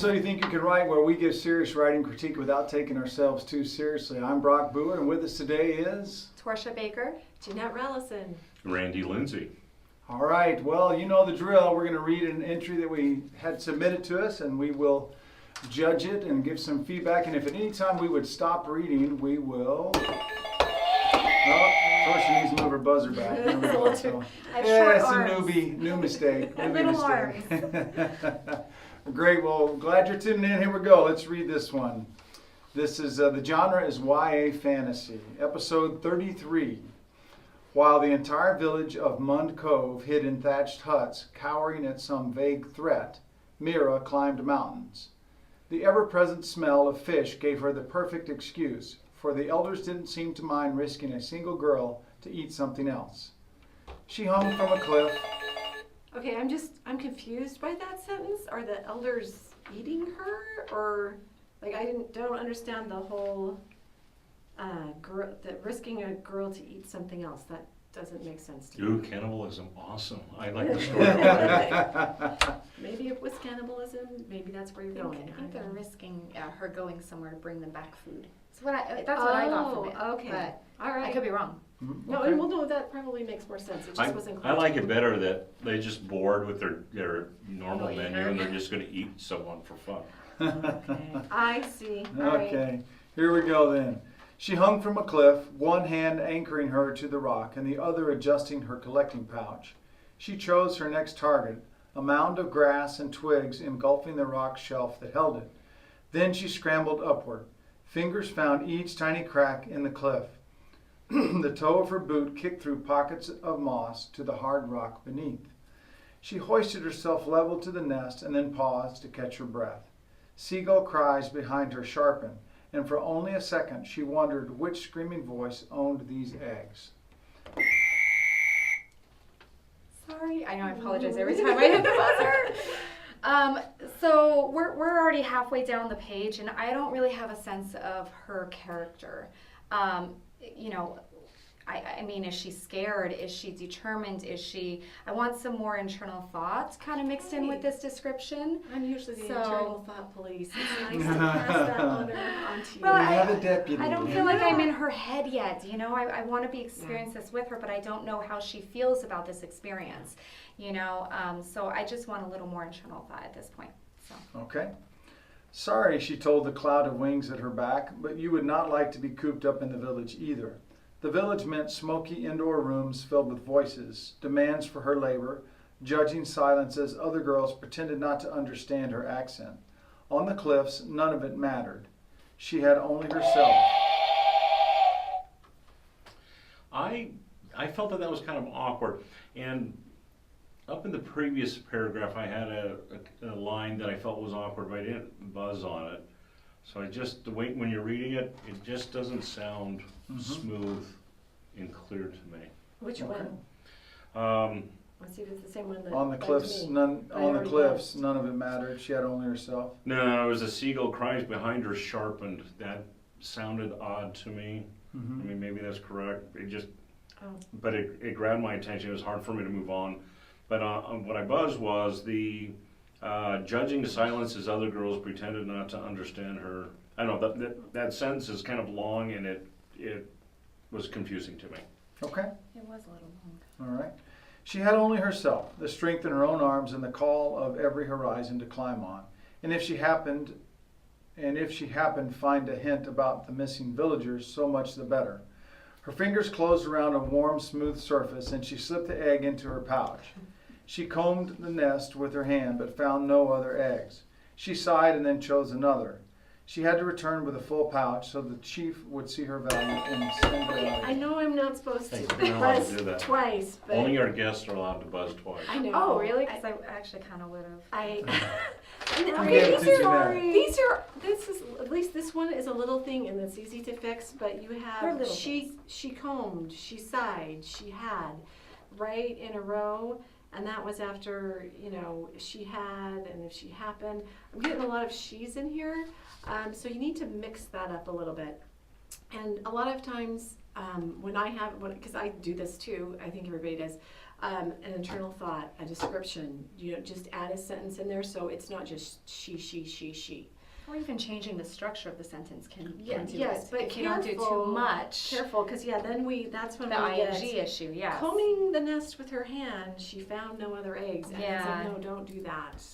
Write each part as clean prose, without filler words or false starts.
So You Think You Can Write, where we give serious writing critique without taking ourselves too seriously. I'm Brock Booher, and with us today is... Torsha Baker. Janette, Rallison. Randy, Lindsay. All right, well, you know the drill. We're going to read an entry that we had submitted to us, and we will judge it and give some feedback. And if at any time we would stop reading, we will... Oh, Torsha needs to move her buzzer back. There we go. So, short it's arms. new mistake. And little arms. Great, well, glad you're tuning in. Here we go. Let's read this one. This is, the genre is YA Fantasy, episode 33. While the entire village of Mund Cove hid in thatched huts, cowering at some vague threat, Mira climbed mountains. The ever-present smell of fish gave her the perfect excuse, for the elders didn't seem to mind risking a single girl to eat something else. She hung from a cliff. Okay, I'm confused by that sentence. Are the elders eating her, or like don't understand the whole risking a girl to eat something else. That doesn't make sense to me. Ooh, cannibalism, awesome. I like the story already. Maybe it was cannibalism. Maybe that's where you're going. I think they're risking her going somewhere to bring them back food. That's what I got from it. Okay. But all right. I could be wrong. No, Okay. well, no, that probably makes more sense. It just wasn't clear. I like it better that they just bored with their normal Oh, menu yeah. and they're just going to eat someone for fun. Okay. I see. All Okay, right. here we go then. She hung from a cliff, one hand anchoring her to the rock and the other adjusting her collecting pouch. She chose her next target, a mound of grass and twigs engulfing the rock shelf that held it. Then she scrambled upward. Fingers found each tiny crack in the cliff. The toe of her boot kicked through pockets of moss to the hard rock beneath. She hoisted herself level to the nest and then paused to catch her breath. Seagull cries behind her sharpened, and for only a second she wondered which screaming voice owned these eggs. Sorry, I know I apologize every time I hit the buzzer. So we're already halfway down the page, and I don't really have a sense of her character. I mean, is she scared? Is she determined? I want some more internal thoughts kind of mixed in with this description. I'm usually the So- internal thought police. It's nice to pass that honor on to you. Well, We have a deputy. I don't feel like I'm in her head yet. I want to be experience this with her, but I don't know how she feels about this experience. So I just want a little more internal thought at this point. So. Okay. Sorry, she told the cloud of wings at her back, but you would not like to be cooped up in the village either. The village meant smoky indoor rooms filled with voices, demands for her labor, judging silence as other girls pretended not to understand her accent. On the cliffs, none of it mattered. She had only herself. I felt that was kind of awkward. And up in the previous paragraph, I had a line that I felt was awkward, but I didn't buzz on it. So when you're reading it, it just doesn't sound smooth and clear to me. Which Okay. one? Let's see if it's the same one that On the bugged cliffs, me. none I on the already cliffs, buzzed. none of it mattered. She had only herself. No, it was a seagull cries behind her sharpened. That sounded odd to me. I mean, maybe that's correct. But it grabbed my attention. It was hard for me to move on. But what I buzzed was the judging the silence as other girls pretended not to understand her. I don't know, that sentence is kind of long and it was confusing to me. Okay. It was a little long. All right. She had only herself, the strength in her own arms and the call of every horizon to climb on. And if she happened find a hint about the missing villagers, so much the better. Her fingers closed around a warm, smooth surface, and she slipped the egg into her pouch. She combed the nest with her hand, but found no other eggs. She sighed and then chose another. She had to return with a full pouch so the chief would see her value and send her out. I know I'm not supposed to Hey, you're not allowed to buzz do that. twice, but Only our guests are allowed to buzz twice. I know. Oh, really? Because I actually kind of would have. Okay, These are at least this one is a little thing and it's easy to fix, but you They're have little she combed, she sighed, she had, right in a row, and that was after, she had, and if she happened. I'm getting a lot of she's in here, so you need to mix that up a little bit. And a lot of times because I do this too, I think everybody does, an internal thought, a description, just add a sentence in there so it's not just she. Or even changing the structure of the sentence can do Yes, it. but if you don't do too much. Careful, because then that's when The we ing get issue, yes. combing the nest with her hand, she found no other eggs. And it's Yeah. like, no, don't do that.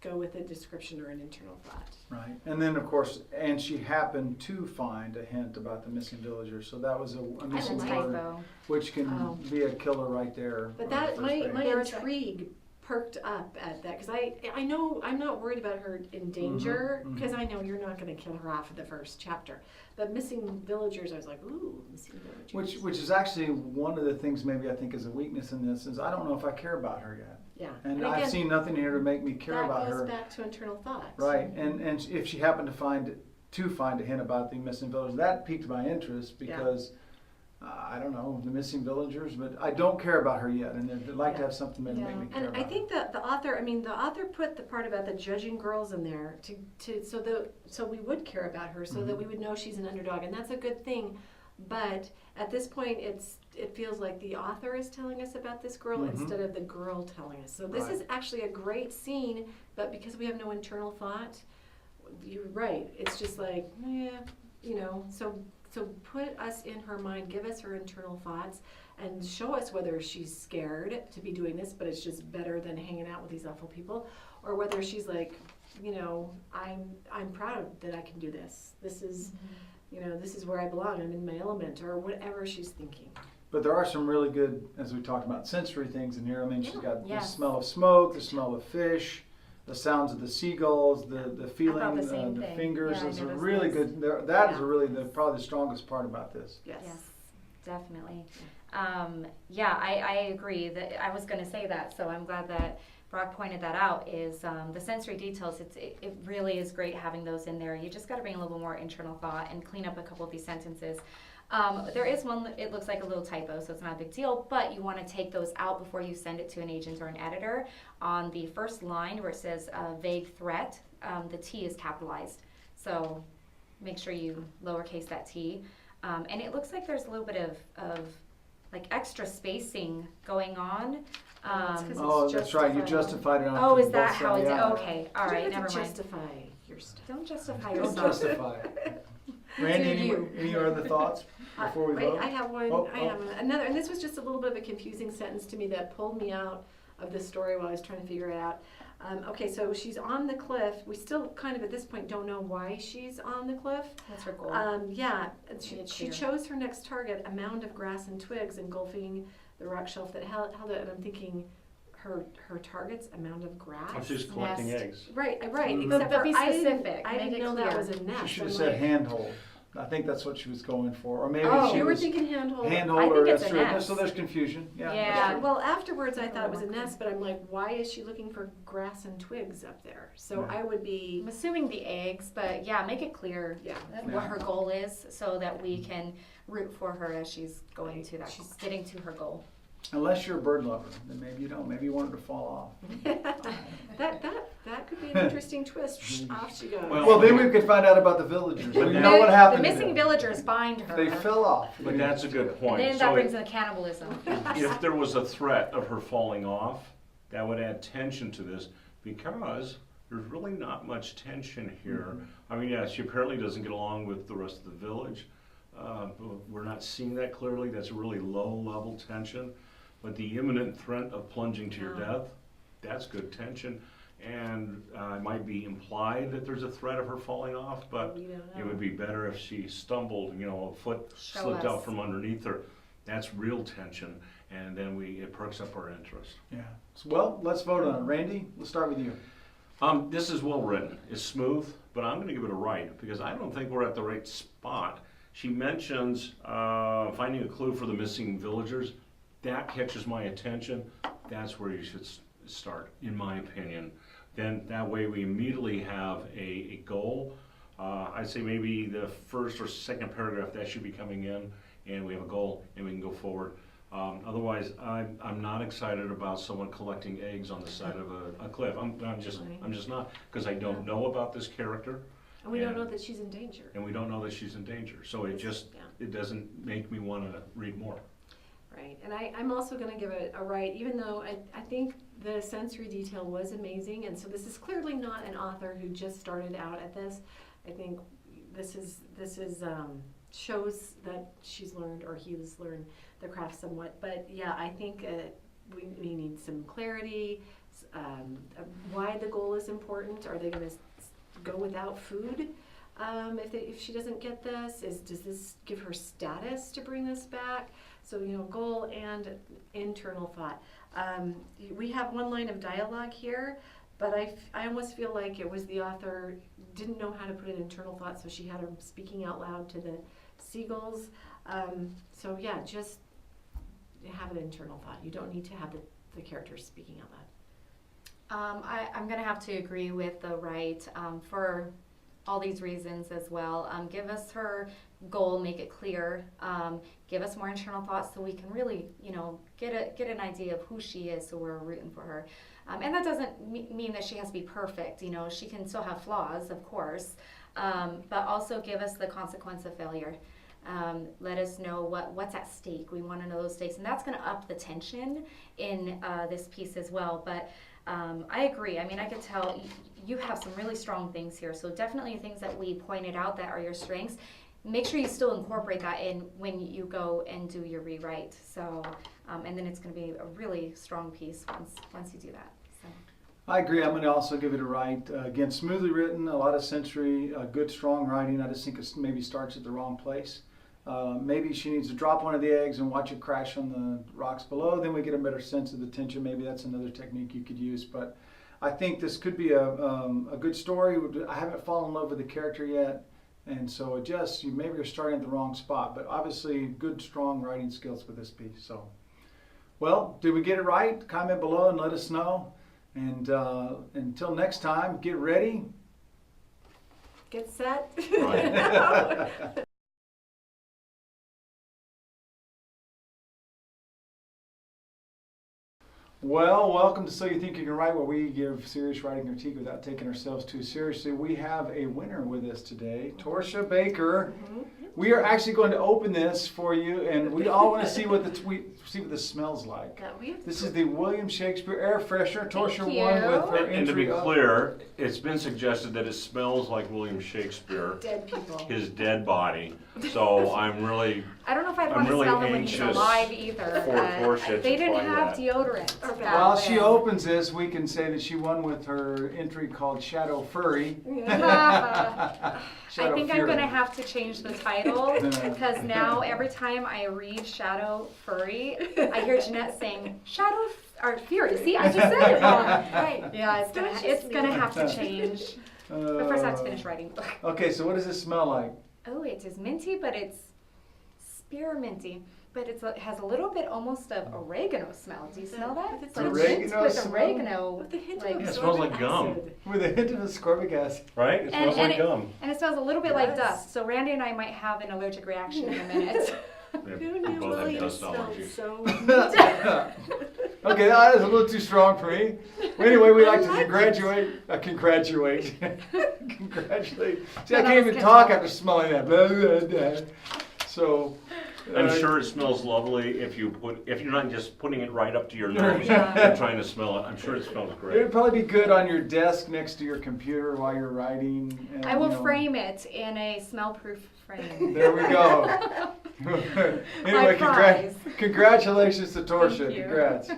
Go with a description or an internal thought. Right. And then, of course, and she happened to find a hint about the missing villagers. So that was a And missing a word, typo. which can Oh. be a killer right there. But on the that first my page. There's a- intrigue perked up at that, because I know I'm not worried about her in danger, Mhm, because I know you're not going to kill her off in the first chapter. But missing villagers, I was like, ooh, missing villagers. Which is actually one of the things maybe I think is a weakness in this is I don't know if I care about her yet. Yeah. And again, I've seen nothing here to make me care about that goes her. back to internal thought. Right. And if she happened to find a hint about the missing villagers, that piqued my interest because I don't know the missing villagers, but I don't care about her yet, and I'd like to have something that make me care And about I think that the author put the part about the judging girls in there so we would care about her, so that we would know she's an underdog, and that's a good thing. But at this point, it feels like the author is telling us about this girl instead of the girl telling us. So this is actually a great scene, but because we have no internal thought, you're right. It's just like, So put us in her mind, give us her internal thoughts, and show us whether she's scared to be doing this, but it's just better than hanging out with these awful people, or whether she's like, I'm proud that I can do this. This is, this is where I belong. I'm in my element, or whatever she's thinking. But there are some really good, as we talked about, sensory things in here. I mean, she's got the Yes. smell of smoke, the smell of fish, the sounds of the seagulls, the feeling, the same the thing. fingers. Yeah, I Those are noticed really those. good. That is really probably the strongest part about this. Yes. Yes, definitely. I agree. That I was going to say that, so I'm glad that Brock pointed that out. Is the sensory details? It really is great having those in there. You just got to bring a little more internal thought and clean up a couple of these sentences. There is one that it looks like a little typo, so it's not a big deal, but you want to take those out before you send it to an agent or an editor. On the first line where it says vague threat, the T is capitalized. So make sure you lowercase that T. And it looks like there's a little bit of like extra spacing going on. That's right. You justified it on Oh, is both that how sides. it's Yeah. okay? All right, You don't never have to mind. justify your stuff. Don't justify Don't yourself. justify it. Randy, any other thoughts before we Wait, vote? I have one. Oh, I have another, and this was just a little bit of a confusing sentence to me that pulled me out of the story while I was trying to figure it out. Okay, so she's on the cliff. We still kind of at this point don't know why she's on the cliff. That's her goal. She chose her next target, a mound of grass and twigs engulfing the rock shelf that held it. And I'm thinking, her target's a mound of grass. I'm just collecting Nest. eggs. Right. Mhm. Except But for be I specific. didn't Make it know that clear. was a nest. She should have I'm said like, handhold. I think that's what she was going for. Or maybe Oh, she you were was thinking handhold. handhold I think or it's a that's true. nest. So there's confusion. Yeah. Yeah. that's true. Well, afterwards I thought it was a nest, but I'm like, why is she looking for grass and twigs up there? So Yeah. I would be, I'm assuming the eggs, but yeah, make it clear what her goal is so that we can root for her as she's going to that. She's getting to her goal. Unless you're a bird lover, then maybe you don't. Maybe you want her to fall off. that could be an interesting twist. Off she goes. Well, Well, then we could find out about the villagers. But We now- know what happened. The to missing them. villagers bind her. They fell off. But that's a good point. And then that brings in the cannibalism. If there was a threat of her falling off, that would add tension to this because there's really not much tension here. I mean, yeah, she apparently doesn't get along with the rest of the village. But we're not seeing that clearly. That's a really low level tension. But the imminent threat of plunging to your death, that's good tension. And it might be implied that there's a threat of her falling off, but We don't know. it would be better if she stumbled, a foot Show slipped us. out from underneath her. That's real tension, and then it perks up our interest. Yeah. Well, let's vote on it. Randy, let's start with you. This is well written. It's smooth, but I'm going to give it a right because I don't think we're at the right spot. She mentions finding a clue for the missing villagers. That catches my attention. That's where you should start, in my opinion. Then that way we immediately have a goal. I'd say maybe the first or second paragraph that should be coming in, and we have a goal, and we can go forward. Otherwise, I'm not excited about someone collecting eggs on the side of a cliff. I'm just not, because I don't know about this character. And we don't know that she's in danger. And we don't know that she's in danger. So it just, it doesn't make me want to read more. Right, and I'm also going to give it a right, even though I think the sensory detail was amazing, and so this is clearly not an author who just started out at this. I think this is shows that she's learned, or he's learned the craft somewhat. But yeah, I think we need some clarity, why the goal is important. Are they going to go without food if she doesn't get this? Does this give her status to bring this back? So, goal and internal thought. We have one line of dialogue here, but I almost feel like it was the author didn't know how to put an internal thought, so she had her speaking out loud to the seagulls. So yeah, just have an internal thought. You don't need to have the characters speaking out loud. I'm going to have to agree with the right for all these reasons as well. Give us her goal, make it clear. Give us more internal thoughts so we can really, get an idea of who she is, so we're rooting for her. And that doesn't mean that she has to be perfect. She can still have flaws, of course, but also give us the consequence of failure. Let us know what's at stake. We want to know those stakes, and that's going to up the tension in this piece as well. But I agree. I mean, I could tell you have some really strong things here. So definitely things that we pointed out that are your strengths. Make sure you still incorporate that in when you go and do your rewrite. So, and then it's going to be a really strong piece once you do that. So. I agree. I'm going to also give it a right. Again, smoothly written, a lot of sensory, good, strong writing. I just think it maybe starts at the wrong place. Maybe she needs to drop one of the eggs and watch it crash on the rocks below. Then we get a better sense of the tension. Maybe that's another technique you could use. But I think this could be a good story. I haven't fallen in love with the character yet. And so maybe you're starting at the wrong spot. But obviously, good, strong writing skills with this piece. So, well, did we get it right? Comment below and let us know. And until next time, get ready. Get set. Right. Well, welcome to So You Think You Can Write, where we give serious writing critique without taking ourselves too seriously. We have a winner with us today, Torcia Baker. Mm-hmm. We are actually going to open this for you, and we all want to see what this smells like. This is the William Shakespeare Air Freshener. Torcia won with her entry. And to be clear, it's been suggested that it smells like William Shakespeare. Dead people. His dead body. So I don't know if I'd want to smell him when he's alive either. They didn't have deodorant. While she opens this, we can say that she won with her entry called Shadow Furry. I think I'm going to have to change the title, because now every time I read Shadow Furry, I hear Janette saying Shadow or Fury. See, I just said it wrong. Right. Yeah, it's gonna have to change. But first I have to finish writing the book. Okay, so what does this smell like? Oh, it is minty, but it's spearminty. But it has a little bit almost of oregano smell. Do you smell that? It's oregano with oregano. With a hint like, of it smells like gum. With a hint of ascorbic acid. Right? It smells like gum. And it smells a little bit like dust. So Randy and I might have an allergic reaction in a minute. Who knew William smelled so Okay, that is a little too strong for me. Anyway, we like to congratulate. Congratulate. See, I can't even talk after smelling that. Blah, blah, blah. So. I'm sure it smells lovely if you're not just putting it right up to your nose and trying to smell it. I'm sure it smells great. It would probably be good on your desk next to your computer while you're writing. And, I will frame it in a smell-proof frame. There we go. Anyway, congratulations to Torcia. Congrats.